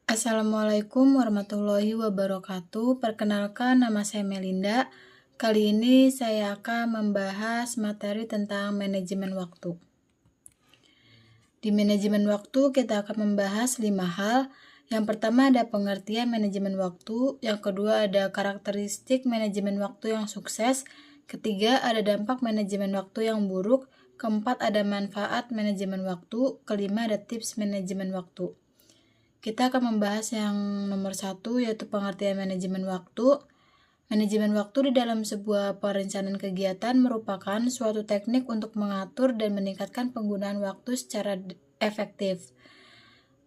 Assalamualaikum warahmatullahi wabarakatuh. Perkenalkan, nama saya Melinda. Kali ini saya akan membahas materi tentang manajemen waktu. Di manajemen waktu kita akan membahas 5 hal. Yang pertama ada pengertian manajemen waktu, yang kedua ada karakteristik manajemen waktu yang sukses, ketiga ada dampak manajemen waktu yang buruk, keempat ada manfaat manajemen waktu, kelima ada tips manajemen waktu. Kita akan membahas yang nomor 1, yaitu pengertian manajemen waktu. Manajemen waktu di dalam sebuah perencanaan kegiatan merupakan suatu teknik untuk mengatur dan meningkatkan penggunaan waktu secara efektif.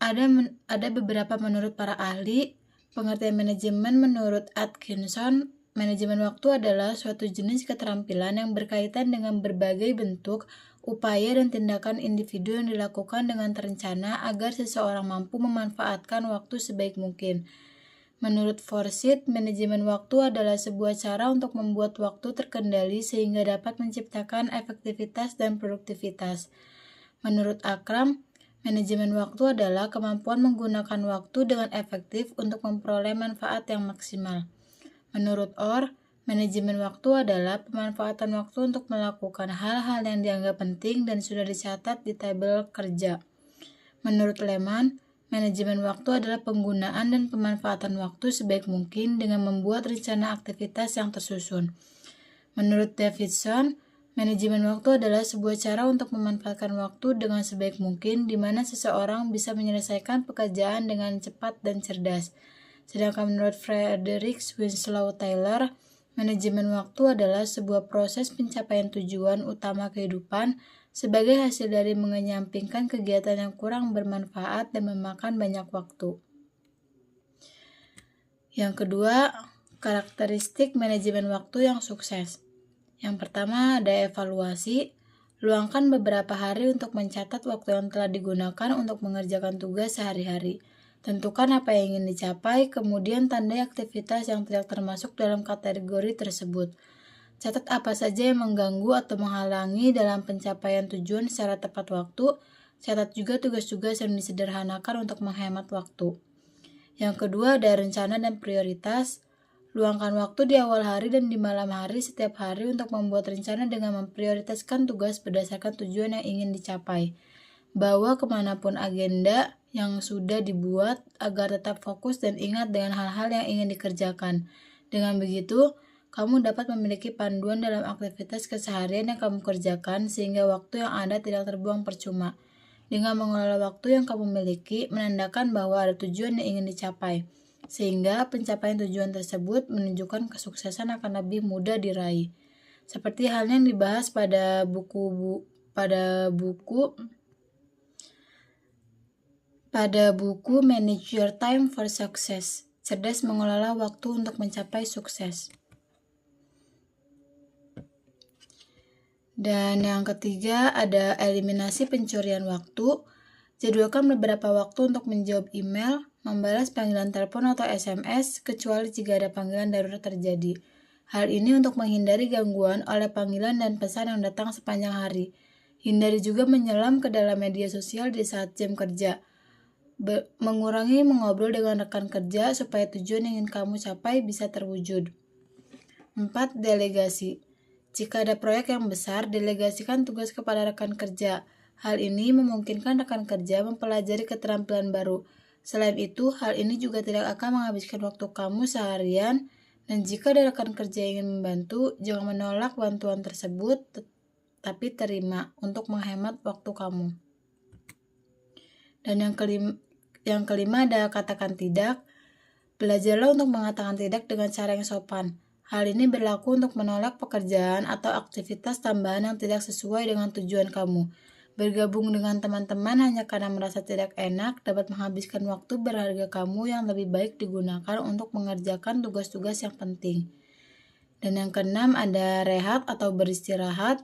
Ada beberapa menurut para ahli. Pengertian manajemen menurut Atkinson, manajemen waktu adalah suatu jenis keterampilan yang berkaitan dengan berbagai bentuk, upaya dan tindakan individu yang dilakukan dengan terencana agar seseorang mampu memanfaatkan waktu sebaik mungkin. Menurut Forsyth, manajemen waktu adalah sebuah cara untuk membuat waktu terkendali sehingga dapat menciptakan efektivitas dan produktivitas. Menurut Akram, manajemen waktu adalah kemampuan menggunakan waktu dengan efektif untuk memperoleh manfaat yang maksimal. Menurut Orr, manajemen waktu adalah pemanfaatan waktu untuk melakukan hal-hal yang dianggap penting dan sudah dicatat di tabel kerja. Menurut Lehman, manajemen waktu adalah penggunaan dan pemanfaatan waktu sebaik mungkin dengan membuat rencana aktivitas yang tersusun. Menurut Davidson, manajemen waktu adalah sebuah cara untuk memanfaatkan waktu dengan sebaik mungkin di mana seseorang bisa menyelesaikan pekerjaan dengan cepat dan cerdas. Sedangkan menurut Frederick Winslow Taylor, manajemen waktu adalah sebuah proses pencapaian tujuan utama kehidupan sebagai hasil dari mengenyampingkan kegiatan yang kurang bermanfaat dan memakan banyak waktu. Yang kedua, karakteristik manajemen waktu yang sukses. Yang pertama ada evaluasi. Luangkan beberapa hari untuk mencatat waktu yang telah digunakan untuk mengerjakan tugas sehari-hari. Tentukan apa yang ingin dicapai, kemudian tandai aktivitas yang tidak termasuk dalam kategori tersebut. Catat apa saja yang mengganggu atau menghalangi dalam pencapaian tujuan secara tepat waktu. Catat juga tugas-tugas yang disederhanakan untuk menghemat waktu. Yang kedua ada rencana dan prioritas. Luangkan waktu di awal hari dan di malam hari setiap hari untuk membuat rencana dengan memprioritaskan tugas berdasarkan tujuan yang ingin dicapai. Bawa kemanapun agenda yang sudah dibuat agar tetap fokus dan ingat dengan hal-hal yang ingin dikerjakan. Dengan begitu, kamu dapat memiliki panduan dalam aktivitas keseharian yang kamu kerjakan sehingga waktu yang ada tidak terbuang percuma. Dengan mengelola waktu yang kamu miliki, menandakan bahwa ada tujuan yang ingin dicapai, sehingga pencapaian tujuan tersebut menunjukkan kesuksesan akan lebih mudah diraih. Seperti halnya yang dibahas pada buku Manage Your Time for Success. Cerdas mengelola waktu untuk mencapai sukses. Dan yang ketiga ada eliminasi pencurian waktu. Jadwalkan beberapa waktu untuk menjawab email, membalas panggilan telepon atau SMS, kecuali jika ada panggilan darurat terjadi. Hal ini untuk menghindari gangguan oleh panggilan dan pesan yang datang sepanjang hari. Hindari juga menyelam ke dalam media sosial di saat jam kerja. Mengurangi mengobrol dengan rekan kerja supaya tujuan yang ingin kamu capai bisa terwujud. 4. Delegasi. Jika ada proyek yang besar, delegasikan tugas kepada rekan kerja. Hal ini memungkinkan rekan kerja mempelajari keterampilan baru. Selain itu, hal ini juga tidak akan menghabiskan waktu kamu seharian, dan jika ada rekan kerja yang ingin membantu, jangan menolak bantuan tersebut, tapi terima untuk menghemat waktu kamu. Dan yang kelima ada katakan tidak. Belajarlah untuk mengatakan tidak dengan cara yang sopan. Hal ini berlaku untuk menolak pekerjaan atau aktivitas tambahan yang tidak sesuai dengan tujuan kamu. Bergabung dengan teman-teman hanya karena merasa tidak enak dapat menghabiskan waktu berharga kamu yang lebih baik digunakan untuk mengerjakan tugas-tugas yang penting. Dan yang keenam ada rehat atau beristirahat.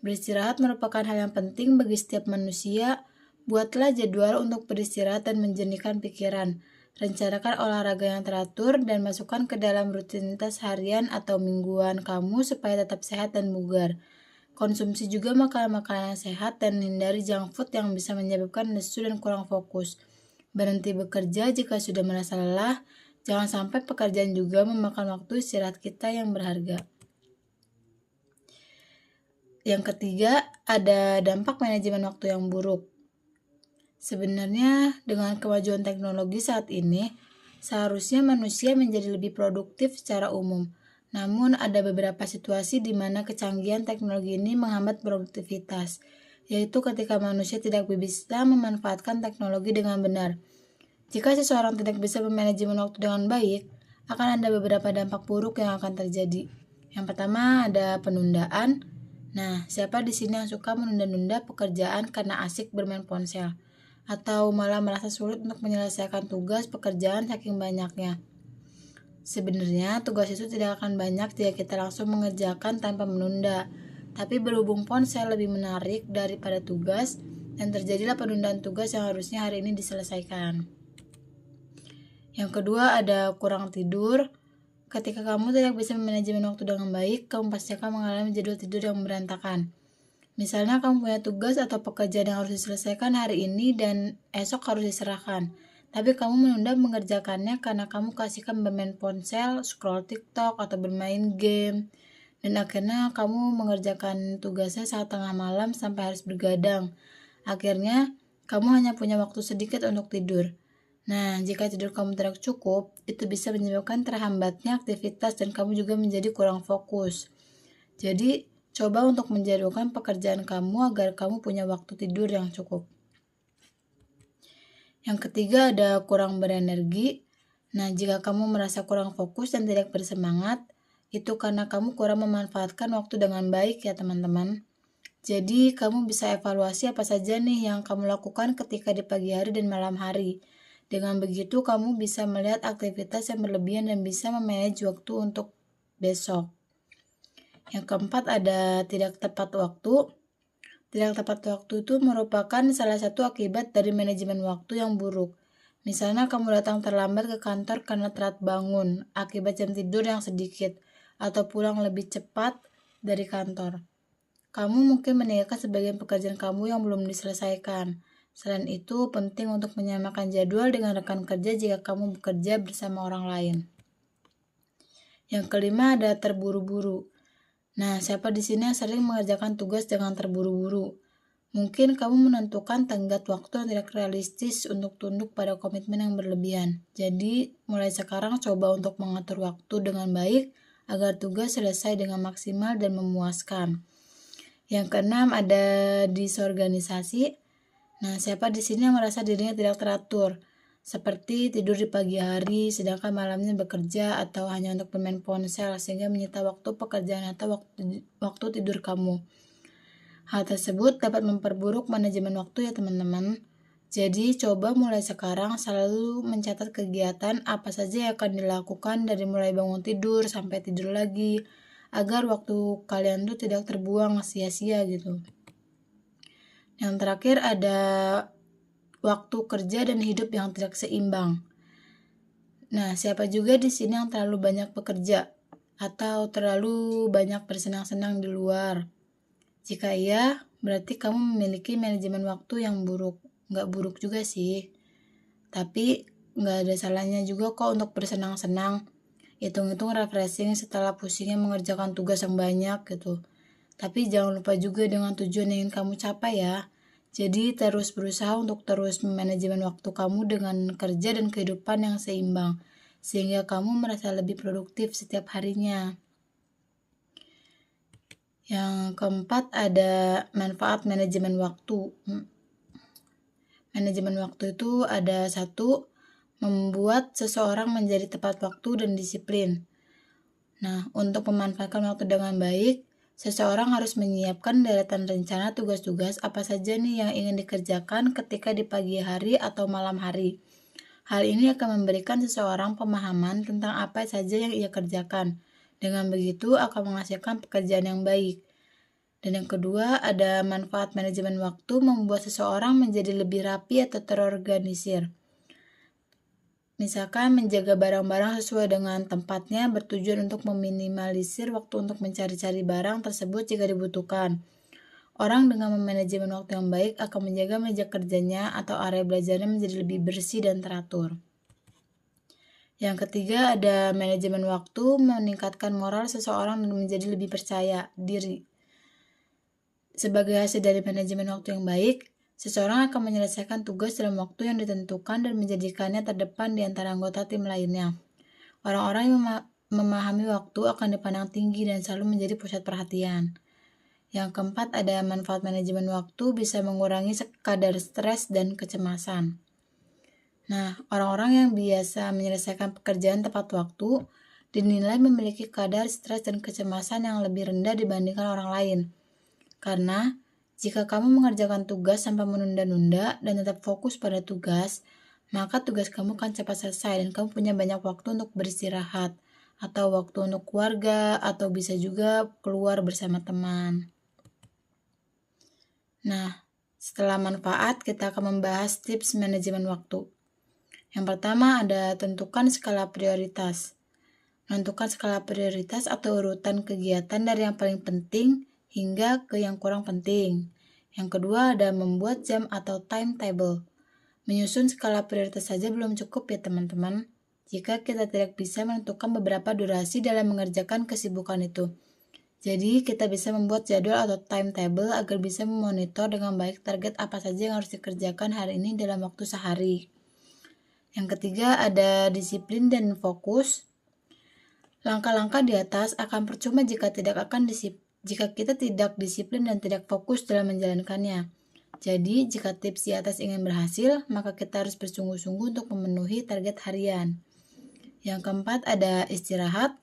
Beristirahat merupakan hal yang penting bagi setiap manusia. Buatlah jadwal untuk beristirahat dan menjernihkan pikiran. Rencanakan olahraga yang teratur dan masukkan ke dalam rutinitas harian atau mingguan kamu supaya tetap sehat dan bugar. Konsumsi juga makanan-makanan yang sehat dan hindari junk food yang bisa menyebabkan lesu dan kurang fokus. Berhenti bekerja jika sudah merasa lelah. Jangan sampai pekerjaan juga memakan waktu istirahat kita yang berharga. Yang ketiga, ada dampak manajemen waktu yang buruk. Sebenarnya dengan kemajuan teknologi saat ini, seharusnya manusia menjadi lebih produktif secara umum. Namun ada beberapa situasi di mana kecanggihan teknologi ini menghambat produktivitas, yaitu ketika manusia tidak bisa memanfaatkan teknologi dengan benar. Jika seseorang tidak bisa memanajemen waktu dengan baik, akan ada beberapa dampak buruk yang akan terjadi. Yang pertama ada penundaan. Nah, siapa di sini yang suka menunda-nunda pekerjaan karena asik bermain ponsel? Atau malah merasa sulit untuk menyelesaikan tugas pekerjaan saking banyaknya? Sebenarnya tugas itu tidak akan banyak jika kita langsung mengerjakan tanpa menunda. Tapi berhubung ponsel lebih menarik daripada tugas, dan terjadilah penundaan tugas yang harusnya hari ini diselesaikan. Yang kedua ada kurang tidur. Ketika kamu tidak bisa memanajemen waktu dengan baik, kamu pasti akan mengalami jadwal tidur yang berantakan. Misalnya kamu punya tugas atau pekerjaan yang harus diselesaikan hari ini dan esok harus diserahkan. Tapi kamu menunda mengerjakannya karena kamu kasihkan bermain ponsel, scroll TikTok, atau bermain game. Dan akhirnya kamu mengerjakan tugasnya saat tengah malam sampai harus bergadang. Akhirnya kamu hanya punya waktu sedikit untuk tidur. Nah, jika tidur kamu tidak cukup, itu bisa menyebabkan terhambatnya aktivitas dan kamu juga menjadi kurang fokus. Jadi, coba untuk menjadwalkan pekerjaan kamu agar kamu punya waktu tidur yang cukup. Yang ketiga ada kurang berenergi. Nah, jika kamu merasa kurang fokus dan tidak bersemangat, itu karena kamu kurang memanfaatkan waktu dengan baik ya teman-teman. Jadi, kamu bisa evaluasi apa saja nih yang kamu lakukan ketika di pagi hari dan malam hari. Dengan begitu, kamu bisa melihat aktivitas yang berlebihan dan bisa memanage waktu untuk besok. Yang keempat ada tidak tepat waktu. Tidak tepat waktu itu merupakan salah satu akibat dari manajemen waktu yang buruk. Misalnya kamu datang terlambat ke kantor karena telat bangun, akibat jam tidur yang sedikit, atau pulang lebih cepat dari kantor. Kamu mungkin meninggalkan sebagian pekerjaan kamu yang belum diselesaikan. Selain itu, penting untuk menyamakan jadwal dengan rekan kerja jika kamu bekerja bersama orang lain. Yang kelima ada terburu-buru. Nah, siapa di sini yang sering mengerjakan tugas dengan terburu-buru? Mungkin kamu menentukan tenggat waktu yang tidak realistis untuk tunduk pada komitmen yang berlebihan. Jadi, mulai sekarang coba untuk mengatur waktu dengan baik agar tugas selesai dengan maksimal dan memuaskan. Yang keenam ada disorganisasi. Nah, siapa di sini yang merasa dirinya tidak teratur? Seperti tidur di pagi hari, sedangkan malamnya bekerja atau hanya untuk bermain ponsel sehingga menyita waktu pekerjaan atau waktu tidur kamu. Hal tersebut dapat memperburuk manajemen waktu ya teman-teman. Jadi coba mulai sekarang selalu mencatat kegiatan apa saja yang akan dilakukan dari mulai bangun tidur sampai tidur lagi, agar waktu kalian tuh tidak terbuang sia-sia gitu. Yang terakhir ada waktu kerja dan hidup yang tidak seimbang. Nah, siapa juga di sini yang terlalu banyak bekerja atau terlalu banyak bersenang-senang di luar? Jika iya, berarti kamu memiliki manajemen waktu yang buruk. Nggak buruk juga sih, tapi nggak ada salahnya juga kok untuk bersenang-senang. Hitung-hitung refreshing setelah pusingnya mengerjakan tugas yang banyak gitu. Tapi jangan lupa juga dengan tujuan yang ingin kamu capai ya. Jadi terus berusaha untuk terus memanajemen waktu kamu dengan kerja dan kehidupan yang seimbang. Sehingga kamu merasa lebih produktif setiap harinya. Yang keempat ada manfaat manajemen waktu. Manajemen waktu itu ada satu, membuat seseorang menjadi tepat waktu dan disiplin. Nah, untuk memanfaatkan waktu dengan baik, seseorang harus menyiapkan deretan rencana tugas-tugas apa saja nih yang ingin dikerjakan ketika di pagi hari atau malam hari. Hal ini akan memberikan seseorang pemahaman tentang apa saja yang ia kerjakan. Dengan begitu akan menghasilkan pekerjaan yang baik. Dan yang kedua ada manfaat manajemen waktu membuat seseorang menjadi lebih rapi atau terorganisir. Misalkan menjaga barang-barang sesuai dengan tempatnya bertujuan untuk meminimalisir waktu untuk mencari-cari barang tersebut jika dibutuhkan. Orang dengan manajemen waktu yang baik akan menjaga meja kerjanya atau area belajarnya menjadi lebih bersih dan teratur. Yang ketiga, ada manajemen waktu meningkatkan moral seseorang dan menjadi lebih percaya diri. Sebagai hasil dari manajemen waktu yang baik, seseorang akan menyelesaikan tugas dalam waktu yang ditentukan dan menjadikannya terdepan di antara anggota tim lainnya. Orang-orang yang memahami waktu akan dipandang tinggi dan selalu menjadi pusat perhatian. Yang keempat, ada manfaat manajemen waktu bisa mengurangi kadar stres dan kecemasan. Nah, orang-orang yang biasa menyelesaikan pekerjaan tepat waktu dinilai memiliki kadar stres dan kecemasan yang lebih rendah dibandingkan orang lain. Karena jika kamu mengerjakan tugas sampai menunda-nunda dan tetap fokus pada tugas, maka tugas kamu akan cepat selesai dan kamu punya banyak waktu untuk beristirahat, atau waktu untuk keluarga, atau bisa juga keluar bersama teman. Nah, setelah manfaat, kita akan membahas tips manajemen waktu. Yang pertama ada tentukan skala prioritas. Menentukan skala prioritas atau urutan kegiatan dari yang paling penting hingga ke yang kurang penting. Yang kedua ada membuat jam atau timetable. Menyusun skala prioritas saja belum cukup ya teman-teman. Jika kita tidak bisa menentukan beberapa durasi dalam mengerjakan kesibukan itu. Jadi kita bisa membuat jadwal atau timetable agar bisa memonitor dengan baik target apa saja yang harus dikerjakan hari ini dalam waktu sehari. Yang ketiga ada disiplin dan fokus. Langkah-langkah di atas akan percuma jika kita tidak disiplin dan tidak fokus dalam menjalankannya. Jadi, jika tips di atas ingin berhasil, maka kita harus bersungguh-sungguh untuk memenuhi target harian. Yang keempat ada istirahat.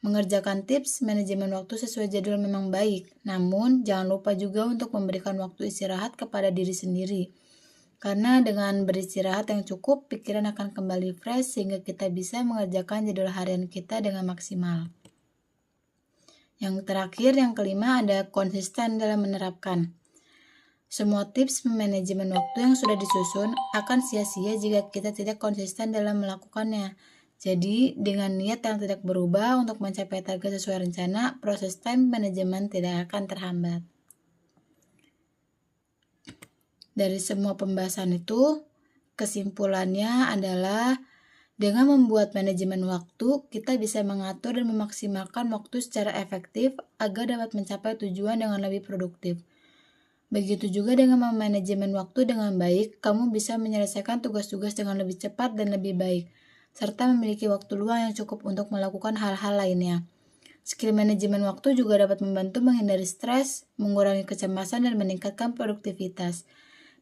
Mengerjakan tips manajemen waktu sesuai jadwal memang baik, namun jangan lupa juga untuk memberikan waktu istirahat kepada diri sendiri. Karena dengan beristirahat yang cukup, pikiran akan kembali fresh sehingga kita bisa mengerjakan jadwal harian kita dengan maksimal. Yang terakhir, yang kelima ada konsisten dalam menerapkan. Semua tips manajemen waktu yang sudah disusun akan sia-sia jika kita tidak konsisten dalam melakukannya. Jadi, dengan niat yang tidak berubah untuk mencapai target sesuai rencana, proses time management tidak akan terhambat. Dari semua pembahasan itu, kesimpulannya adalah dengan membuat manajemen waktu, kita bisa mengatur dan memaksimalkan waktu secara efektif agar dapat mencapai tujuan dengan lebih produktif. Begitu juga dengan memanajemen waktu dengan baik, kamu bisa menyelesaikan tugas-tugas dengan lebih cepat dan lebih baik, serta memiliki waktu luang yang cukup untuk melakukan hal-hal lainnya. Skill manajemen waktu juga dapat membantu menghindari stres, mengurangi kecemasan, dan meningkatkan produktivitas.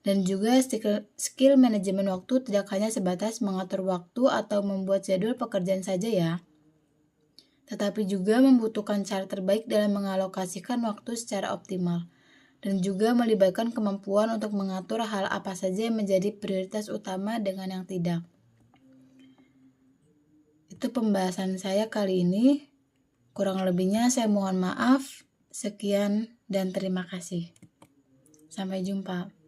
Dan juga skill manajemen waktu tidak hanya sebatas mengatur waktu atau membuat jadwal pekerjaan saja ya, tetapi juga membutuhkan cara terbaik dalam mengalokasikan waktu secara optimal, dan juga melibatkan kemampuan untuk mengatur hal apa saja yang menjadi prioritas utama dengan yang tidak. Itu pembahasan saya kali ini. Kurang lebihnya saya mohon maaf. Sekian dan terima kasih. Sampai jumpa.